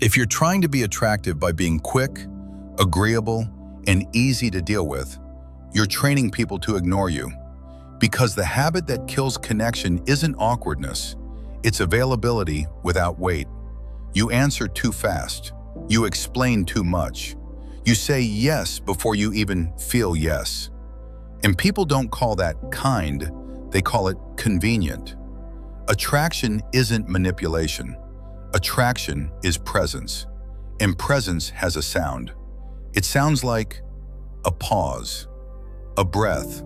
If you're trying to be attractive by being quick, agreeable, and easy to deal with, you're training people to ignore you. Because the habit that kills connection isn't awkwardness, it's availability without weight. You answer too fast. You explain too much. You say yes before you even feel yes. And people don't call that kind, they call it convenient. Attraction isn't manipulation. Attraction is presence. And presence has a sound. It sounds like a pause, a breath,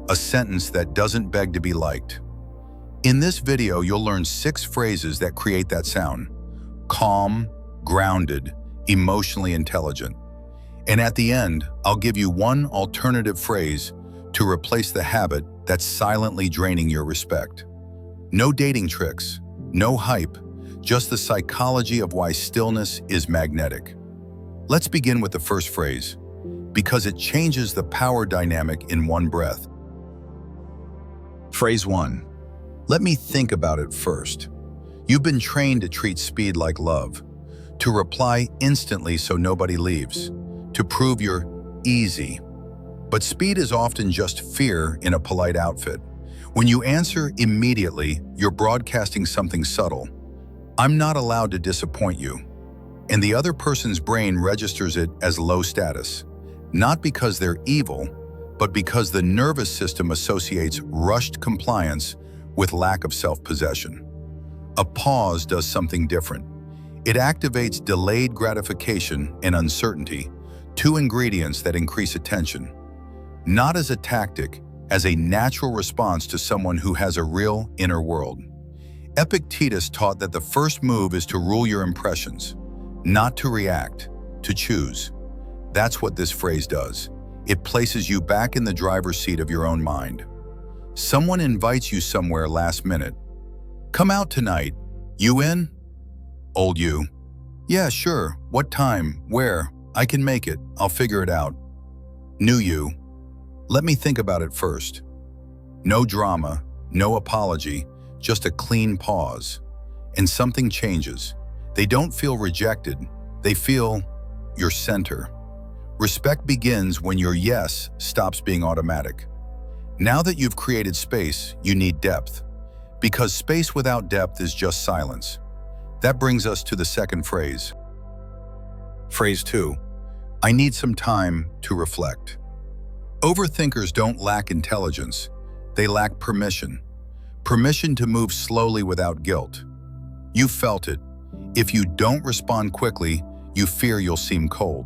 a sentence that doesn't beg to be liked. In this video, you'll learn 6 phrases that create that sound. Calm, grounded, emotionally intelligent. And at the end, I'll give you one alternative phrase to replace the habit that's silently draining your respect. No dating tricks, no hype, just the psychology of why stillness is magnetic. Let's begin with the first phrase, because it changes the power dynamic in one breath. Phrase 1. Let me think about it first. You've been trained to treat speed like love, to reply instantly so nobody leaves, to prove you're easy. But speed is often just fear in a polite outfit. When you answer immediately, you're broadcasting something subtle. I'm not allowed to disappoint you. And the other person's brain registers it as low status, not because they're evil, but because the nervous system associates rushed compliance with lack of self-possession. A pause does something different. It activates delayed gratification and uncertainty, 2 ingredients that increase attention. Not as a tactic, as a natural response to someone who has a real inner world. Epictetus taught that the first move is to rule your impressions, not to react, to choose. That's what this phrase does. It places you back in the driver's seat of your own mind. Someone invites you somewhere last minute. Come out tonight. You in? Old you. Yeah, sure. What time? Where? I can make it. I'll figure it out. New you. Let me think about it first. No drama, no apology, just a clean pause. And something changes. They don't feel rejected. They feel your center. Respect begins when your yes stops being automatic. Now that you've created space, you need depth. Because space without depth is just silence. That brings us to the second phrase. Phrase 2. I need some time to reflect. Overthinkers don't lack intelligence. They lack permission. Permission to move slowly without guilt. You felt it. If you don't respond quickly, you fear you'll seem cold.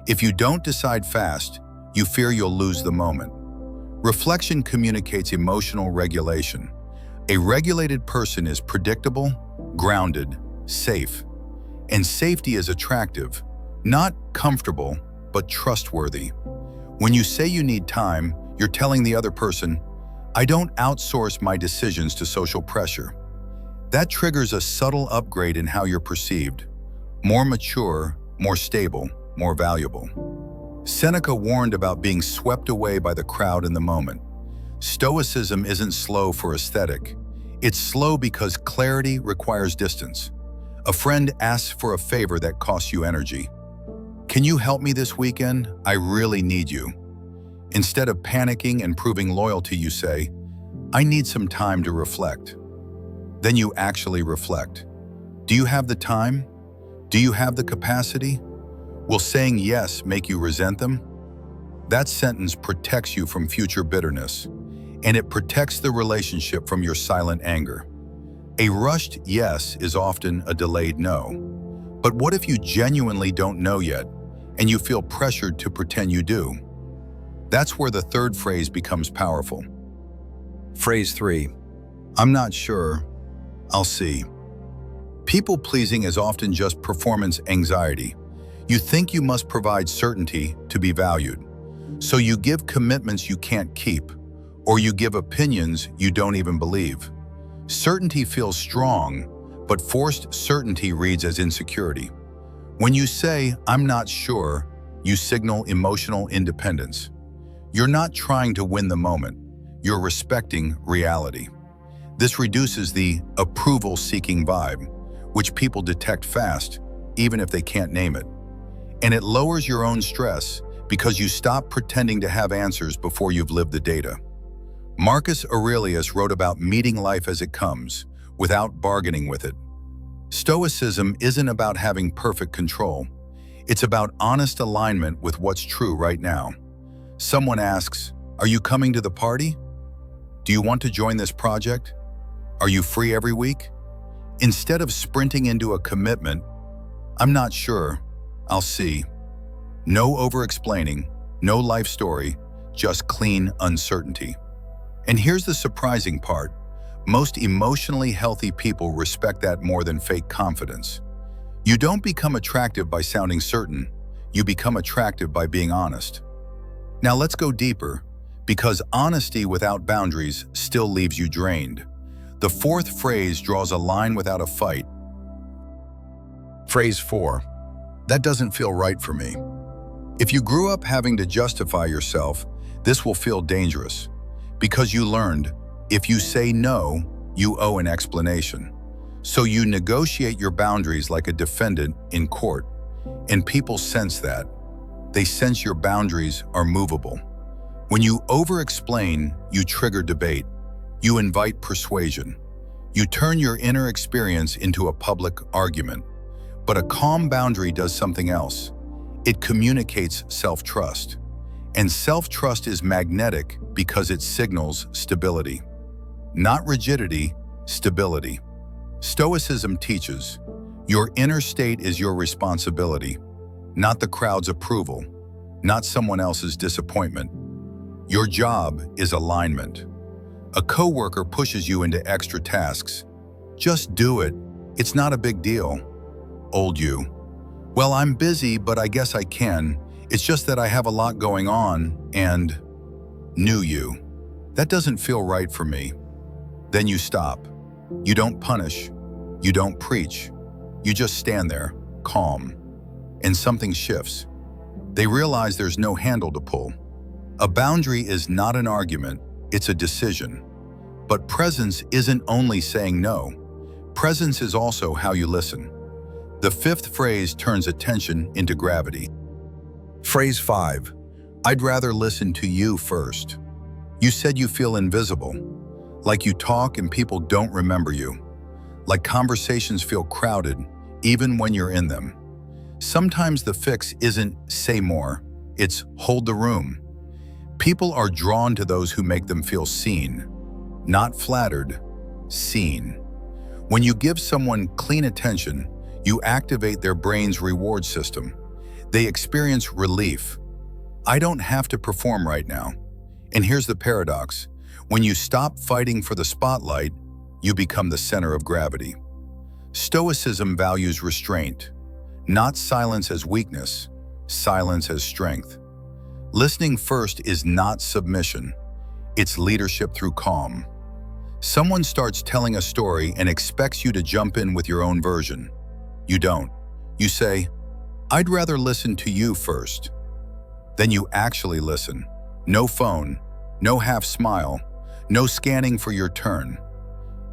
If you don't decide fast, you fear you'll lose the moment. Reflection communicates emotional regulation. A regulated person is predictable, grounded, safe. And safety is attractive, not comfortable, but trustworthy. When you say you need time, you're telling the other person, I don't outsource my decisions to social pressure. That triggers a subtle upgrade in how you're perceived. More mature, more stable, more valuable. Seneca warned about being swept away by the crowd in the moment. Stoicism isn't slow for aesthetic. It's slow because clarity requires distance. A friend asks for a favor that costs you energy. Can you help me this weekend? I really need you. Instead of panicking and proving loyalty, you say, I need some time to reflect. Then you actually reflect. Do you have the time? Do you have the capacity? Will saying yes make you resent them? That sentence protects you from future bitterness, and it protects the relationship from your silent anger. A rushed yes is often a delayed no. But what if you genuinely don't know yet, and you feel pressured to pretend you do? That's where the third phrase becomes powerful. Phrase 3. I'm not sure. I'll see. People-pleasing is often just performance anxiety. You think you must provide certainty to be valued. So you give commitments you can't keep, or you give opinions you don't even believe. Certainty feels strong, but forced certainty reads as insecurity. When you say, I'm not sure, you signal emotional independence. You're not trying to win the moment. You're respecting reality. This reduces the approval-seeking vibe, which people detect fast, even if they can't name it. And it lowers your own stress because you stop pretending to have answers before you've lived the data. Marcus Aurelius wrote about meeting life as it comes, without bargaining with it. Stoicism isn't about having perfect control. It's about honest alignment with what's true right now. Someone asks, "Are you coming to the party? Do you want to join this project? Are you free every week?" Instead of sprinting into a commitment, "I'm not sure, I'll see." No over-explaining, no life story, just clean uncertainty. And here's the surprising part. Most emotionally healthy people respect that more than fake confidence. You don't become attractive by sounding certain. You become attractive by being honest. Now let's go deeper, because honesty without boundaries still leaves you drained. The fourth phrase draws a line without a fight. Phrase 4. That doesn't feel right for me. If you grew up having to justify yourself, this will feel dangerous. Because you learned, if you say no, you owe an explanation. So you negotiate your boundaries like a defendant in court. And people sense that. They sense your boundaries are movable. When you over-explain, you trigger debate. You invite persuasion. You turn your inner experience into a public argument. But a calm boundary does something else. It communicates self-trust. And self-trust is magnetic because it signals stability. Not rigidity, stability. Stoicism teaches, your inner state is your responsibility, not the crowd's approval, not someone else's disappointment. Your job is alignment. A coworker pushes you into extra tasks. Just do it. It's not a big deal. Old you. Well, I'm busy, but I guess I can. It's just that I have a lot going on, and new you. That doesn't feel right for me. Then you stop. You don't punish. You don't preach. You just stand there, calm. And something shifts. They realize there's no handle to pull. A boundary is not an argument, it's a decision. But presence isn't only saying no. Presence is also how you listen. The fifth phrase turns attention into gravity. Phrase 5. I'd rather listen to you first. You said you feel invisible. Like you talk and people don't remember you. Like conversations feel crowded, even when you're in them. Sometimes the fix isn't say more, it's hold the room. People are drawn to those who make them feel seen. Not flattered, seen. When you give someone clean attention, you activate their brain's reward system. They experience relief. I don't have to perform right now. And here's the paradox. When you stop fighting for the spotlight, you become the center of gravity. Stoicism values restraint, not silence as weakness, silence as strength. Listening first is not submission. It's leadership through calm. Someone starts telling a story and expects you to jump in with your own version. You don't. You say, I'd rather listen to you first. Then you actually listen. No phone, no half smile, no scanning for your turn.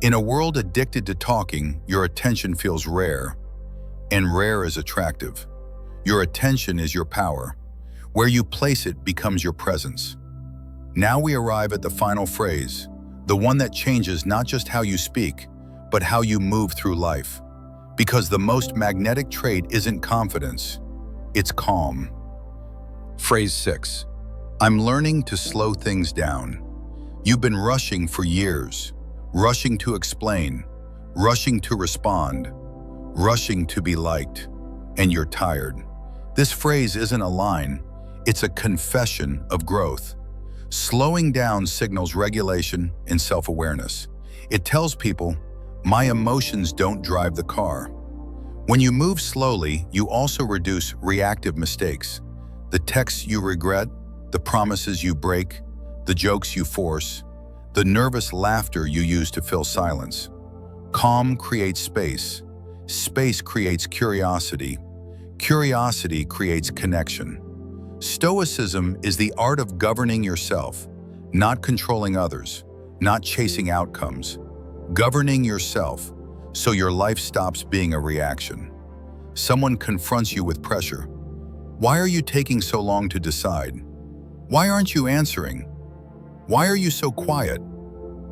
In a world addicted to talking, your attention feels rare. And rare is attractive. Your attention is your power. Where you place it becomes your presence. Now we arrive at the final phrase, the one that changes not just how you speak, but how you move through life. Because the most magnetic trait isn't confidence, it's calm. Phrase 6. I'm learning to slow things down. You've been rushing for years, rushing to explain, rushing to respond, rushing to be liked, and you're tired. This phrase isn't a line, it's a confession of growth. Slowing down signals regulation and self-awareness. It tells people, my emotions don't drive the car. When you move slowly, you also reduce reactive mistakes. The texts you regret, the promises you break, the jokes you force, the nervous laughter you use to fill silence. Calm creates space. Space creates curiosity. Curiosity creates connection. Stoicism is the art of governing yourself, not controlling others, not chasing outcomes. Governing yourself so your life stops being a reaction. Someone confronts you with pressure. Why are you taking so long to decide? Why aren't you answering? Why are you so quiet?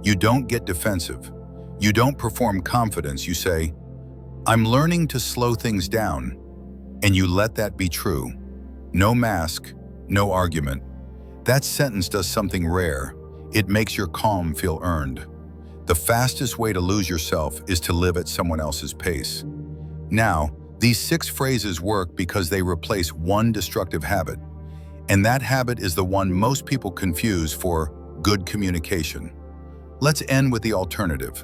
You don't get defensive. You don't perform confidence. You say, I'm learning to slow things down. And you let that be true. No mask, no argument. That sentence does something rare. It makes your calm feel earned. The fastest way to lose yourself is to live at someone else's pace. Now, these 6 phrases work because they replace one destructive habit. And that habit is the one most people confuse for good communication. Let's end with the alternative.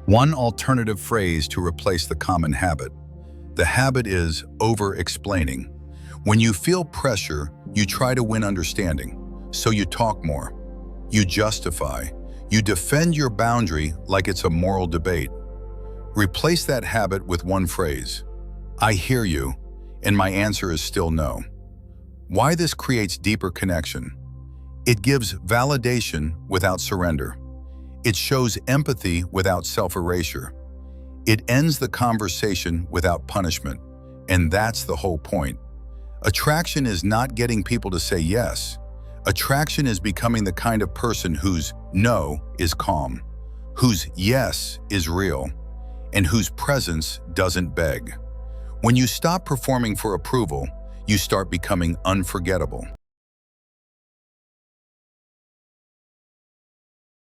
One alternative phrase to replace the common habit. The habit is over-explaining. When you feel pressure, you try to win understanding. So you talk more. You justify. You defend your boundary like it's a moral debate. Replace that habit with one phrase. I hear you, and my answer is still no. Why this creates deeper connection? It gives validation without surrender. It shows empathy without self-erasure. It ends the conversation without punishment, and that's the whole point. Attraction is not getting people to say yes. Attraction is becoming the kind of person whose no is calm, whose yes is real, and whose presence doesn't beg. When you stop performing for approval, you start becoming unforgettable.